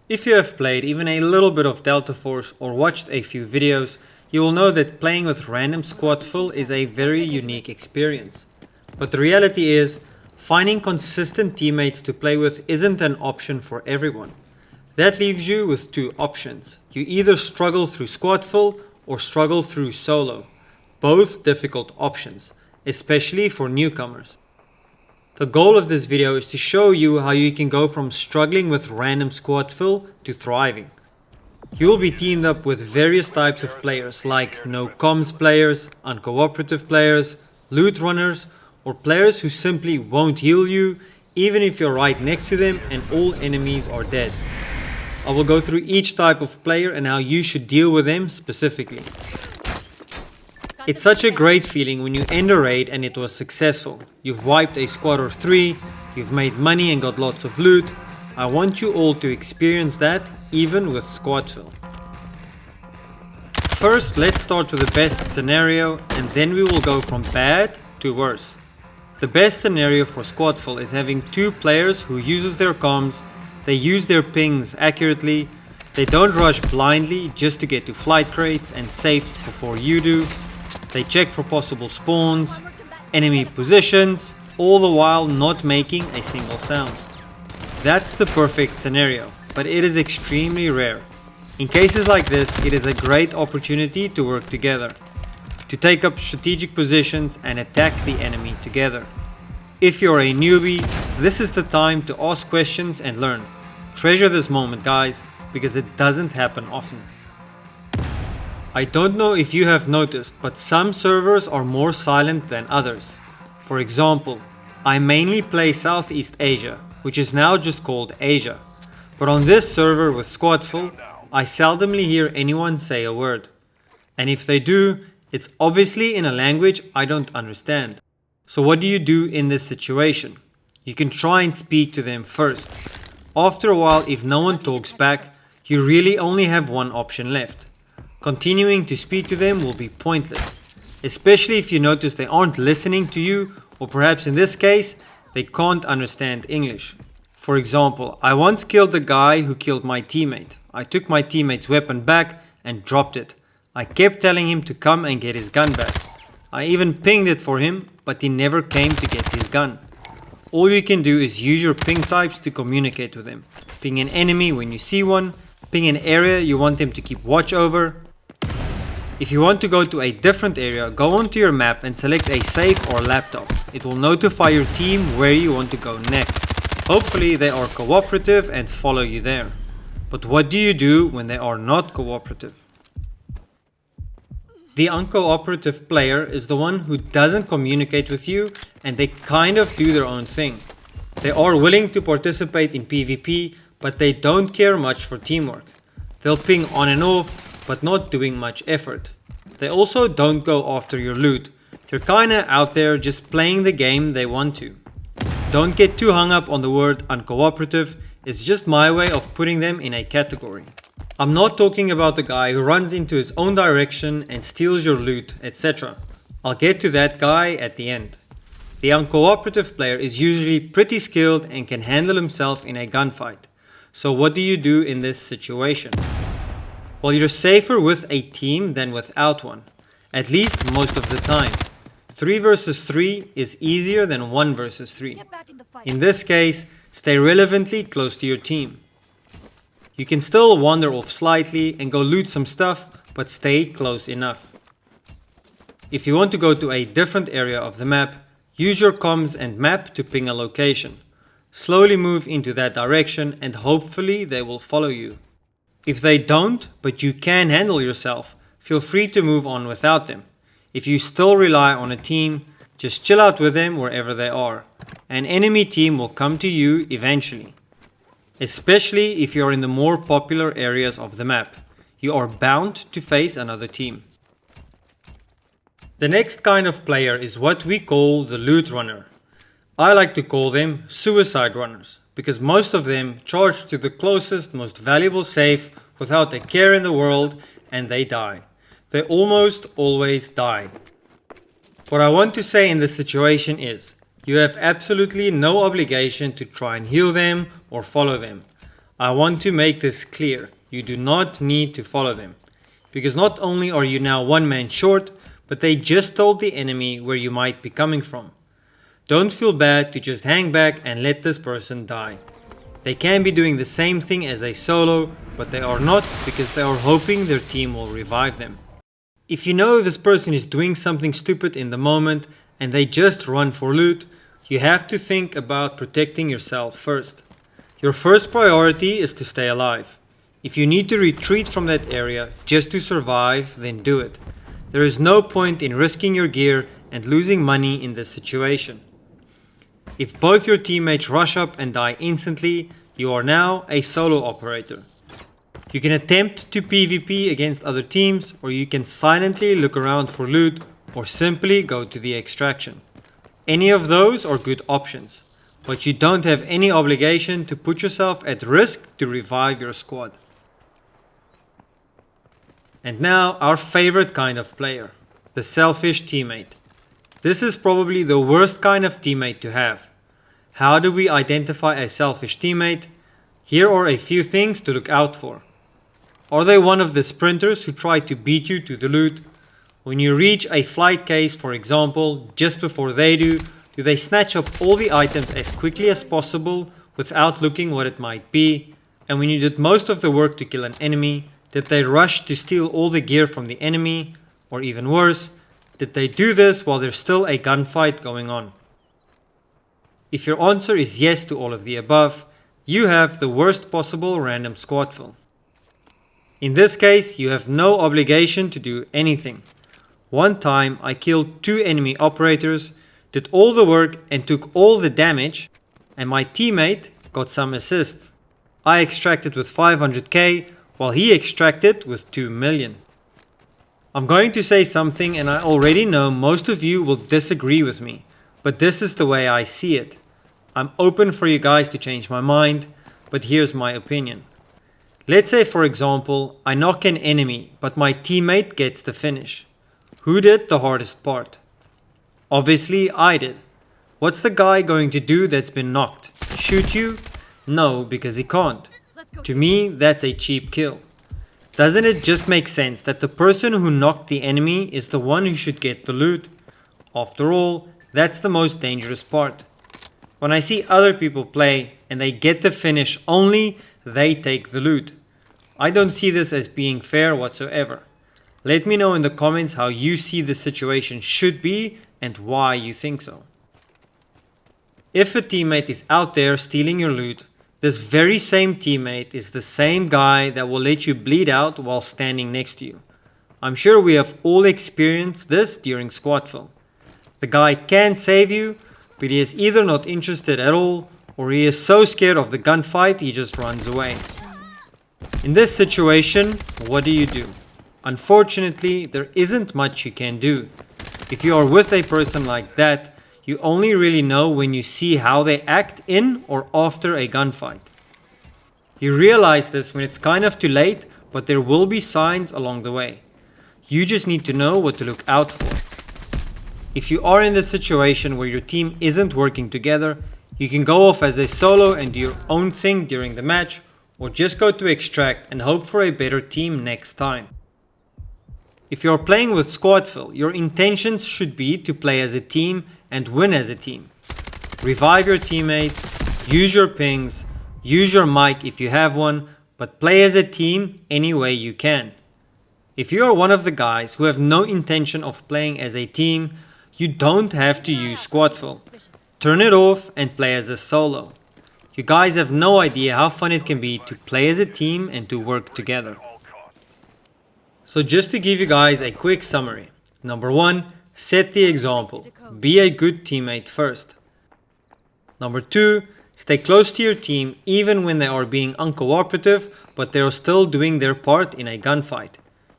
If you have played even a little bit of Delta Force or watched a few videos, you will know that playing with random squad fill is a very unique experience. But the reality is, finding consistent teammates to play with isn't an option for everyone. That leaves you with two options. You either struggle through squad fill or struggle through solo. Both difficult options, especially for newcomers. The goal of this video is to show you how you can go from struggling with random squad fill to thriving. You will be teamed up with various types of players like no comms players, uncooperative players, loot runners, or players who simply won't heal you even if you're right next to them and all enemies are dead. I will go through each type of player and how you should deal with them specifically. It's such a great feeling when you end a raid and it was successful. You've wiped a squad or 3, you've made money and got lots of loot. I want you all to experience that even with squad fill. First, let's start with the best scenario and then we will go from bad to worse. The best scenario for squad fill is having 2 players who uses their comms, they use their pings accurately, they don't rush blindly just to get to flight crates and safes before you do. They check for possible spawns, enemy positions, all the while not making a single sound. That's the perfect scenario, but it is extremely rare. In cases like this, it is a great opportunity to work together, to take up strategic positions and attack the enemy together. If you're a newbie, this is the time to ask questions and learn. Treasure this moment, guys, because it doesn't happen often. I don't know if you have noticed, but some servers are more silent than others. For example, I mainly play Southeast Asia, which is now just called Asia. But on this server with squad fill, I seldomly hear anyone say a word. And if they do, it's obviously in a language I don't understand. So what do you do in this situation? You can try and speak to them first. After a while, if no one talks back, you really only have one option left. Continuing to speak to them will be pointless, especially if you notice they aren't listening to you, or perhaps in this case, they can't understand English. For example, I once killed the guy who killed my teammate. I took my teammate's weapon back and dropped it. I kept telling him to come and get his gun back. I even pinged it for him, but he never came to get his gun. All you can do is use your ping types to communicate with them. Ping an enemy when you see one, ping an area you want them to keep watch over. If you want to go to a different area, go onto your map and select a safe or laptop. It will notify your team where you want to go next. Hopefully they are cooperative and follow you there. But what do you do when they are not cooperative? The uncooperative player is the one who doesn't communicate with you and they kind of do their own thing. They are willing to participate in PvP, but they don't care much for teamwork. They'll ping on and off, but not doing much effort. They also don't go after your loot. They're kinda out there just playing the game they want to. Don't get too hung up on the word uncooperative, it's just my way of putting them in a category. I'm not talking about the guy who runs into his own direction and steals your loot, etc. I'll get to that guy at the end. The uncooperative player is usually pretty skilled and can handle himself in a gunfight. So what do you do in this situation? Well, you're safer with a team than without one, at least most of the time. 3 versus 3 is easier than 1 versus 3. In this case, stay relevantly close to your team. You can still wander off slightly and go loot some stuff, but stay close enough. If you want to go to a different area of the map, use your comms and map to ping a location. Slowly move into that direction and hopefully they will follow you. If they don't, but you can handle yourself, feel free to move on without them. If you still rely on a team, just chill out with them wherever they are. An enemy team will come to you eventually. Especially if you're in the more popular areas of the map. You are bound to face another team. The next kind of player is what we call the loot runner. I like to call them suicide runners, because most of them charge to the closest, most valuable safe without a care in the world and they die. They almost always die. What I want to say in this situation is, you have absolutely no obligation to try and heal them or follow them. I want to make this clear. You do not need to follow them. Because not only are you now one man short, but they just told the enemy where you might be coming from. Don't feel bad to just hang back and let this person die. They can be doing the same thing as a solo, but they are not because they are hoping their team will revive them. If you know this person is doing something stupid in the moment and they just run for loot, you have to think about protecting yourself first. Your first priority is to stay alive. If you need to retreat from that area just to survive, then do it. There is no point in risking your gear and losing money in this situation. If both your teammates rush up and die instantly, you are now a solo operator. You can attempt to PvP against other teams, or you can silently look around for loot, or simply go to the extraction. Any of those are good options, but you don't have any obligation to put yourself at risk to revive your squad. And now our favorite kind of player, the selfish teammate. This is probably the worst kind of teammate to have. How do we identify a selfish teammate? Here are a few things to look out for. Are they one of the sprinters who try to beat you to the loot? When you reach a flight case, for example, just before they do they snatch up all the items as quickly as possible without looking what it might be? And when you did most of the work to kill an enemy, did they rush to steal all the gear from the enemy? Or even worse, did they do this while there's still a gunfight going on? If your answer is yes to all of the above, you have the worst possible random squad fill. In this case, you have no obligation to do anything. One time I killed 2 enemy operators, did all the work and took all the damage, and my teammate got some assists. I extracted with 500k while he extracted with 2 million. I'm going to say something and I already know most of you will disagree with me, but this is the way I see it. I'm open for you guys to change my mind, but here's my opinion. Let's say, for example, I knock an enemy, but my teammate gets the finish. Who did the hardest part? Obviously, I did. What's the guy going to do that's been knocked? Shoot you? No, because he can't. To me, that's a cheap kill. Doesn't it just make sense that the person who knocked the enemy is the one who should get the loot? After all, that's the most dangerous part. When I see other people play and they get the finish only, they take the loot. I don't see this as being fair whatsoever. Let me know in the comments how you see the situation should be and why you think so. If a teammate is out there stealing your loot, this very same teammate is the same guy that will let you bleed out while standing next to you. I'm sure we have all experienced this during squad fill. The guy can save you, but he is either not interested at all, or he is so scared of the gunfight he just runs away. In this situation, what do? Unfortunately, there isn't much you can do. If you are with a person like that, you only really know when you see how they act in or after a gunfight. You realize this when it's kind of too late, but there will be signs along the way. You just need to know what to look out for. If you are in this situation where your team isn't working together, you can go off as a solo and do your own thing during the match, or just go to extract and hope for a better team next time. If you are playing with squad fill, your intentions should be to play as a team and win as a team. Revive your teammates, use your pings, use your mic if you have one, but play as a team any way you can. If you are one of the guys who have no intention of playing as a team, you don't have to use squad fill. Turn it off and play as a solo. You guys have no idea how fun it can be to play as a team and to work together. So just to give you guys a quick summary. Number 1, set the example. Be a good teammate first. Number 2, stay close to your team even when they are being uncooperative, but they are still doing their part in a gunfight.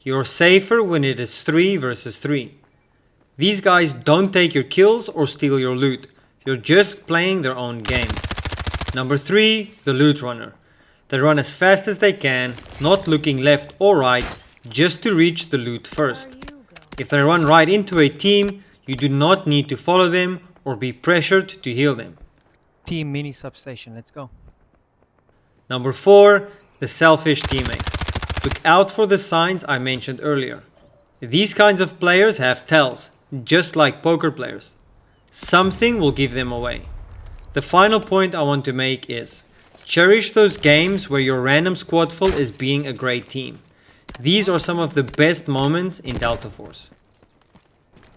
You are safer when it is 3 versus 3. These guys don't take your kills or steal your loot. They're just playing their own game. Number 3, the loot runner. They run as fast as they can, not looking left or right, just to reach the loot first. If they run right into a team, you do not need to follow them or be pressured to heal them. Team mini substation, let's go. Number 4. The selfish teammate. Look out for the signs I mentioned earlier. These kinds of players have tells, just like poker players. Something will give them away. The final point I want to make is, cherish those games where your random squad full is being a great team. These are some of the best moments in Delta Force.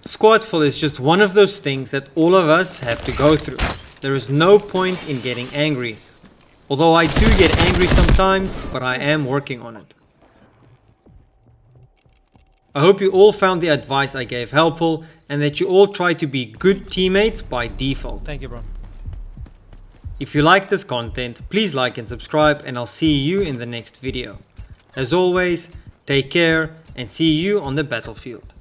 Squad full is just one of those things that all of us have to go through. There is no point in getting angry. Although I do get angry sometimes, but I am working on it. I hope you all found the advice I gave helpful and that you all try to be good teammates by default. Thank you, bro. If you like this content, please like and subscribe, and I'll see you in the next video. As always, take care and see you on the battlefield.